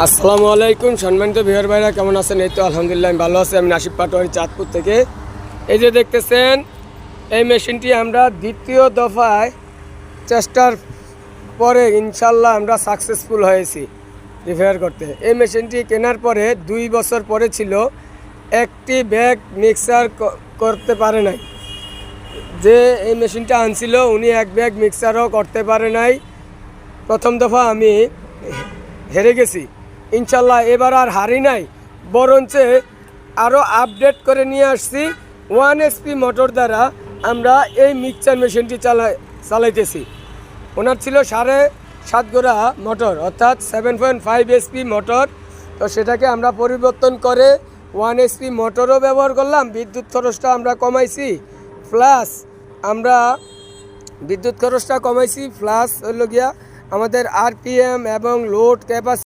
আসসালামু আলাইকুম সম্মানিত ভিউয়ার ভাইরা, কেমন আছেন? এই তো আলহামদুলিল্লাহ আমি ভালো আছি। আমি নাসিব পাটোয়ারি চাঁদপুর থেকে। এই যে দেখতেছেন, এই মেশিনটি আমরা দ্বিতীয় দফায় চেষ্টার পরে ইনশাল্লাহ আমরা সাকসেসফুল হয়েছি রিপেয়ার করতে। এই মেশিনটি কেনার পরে 2 বছর পরে ছিল, একটি ব্যাগ মিক্সার করতে পারে নাই। যে এই মেশিনটা আনছিল উনি এক ব্যাগ মিক্সারও করতে পারে নাই। প্রথম দফা আমি হেরে গেছি। ইনশাল্লাহ এবার আর হারি নাই, বরঞ্চ আরও আপডেট করে নিয়ে আসছি। 1 HP মোটর দ্বারা আমরা এই মিক্সচার মেশিনটি চালাইতেছি। ওনার ছিল 7.5 গোড়া মোটর, অর্থাৎ 7.5 HP মোটর। তো সেটাকে আমরা পরিবর্তন করে 1 HP মোটরও ব্যবহার করলাম। বিদ্যুৎ খরচটা আমরা কমাইছি, প্লাস হইল গিয়া আমাদের RPM এবং লোড ক্যাপাসিটি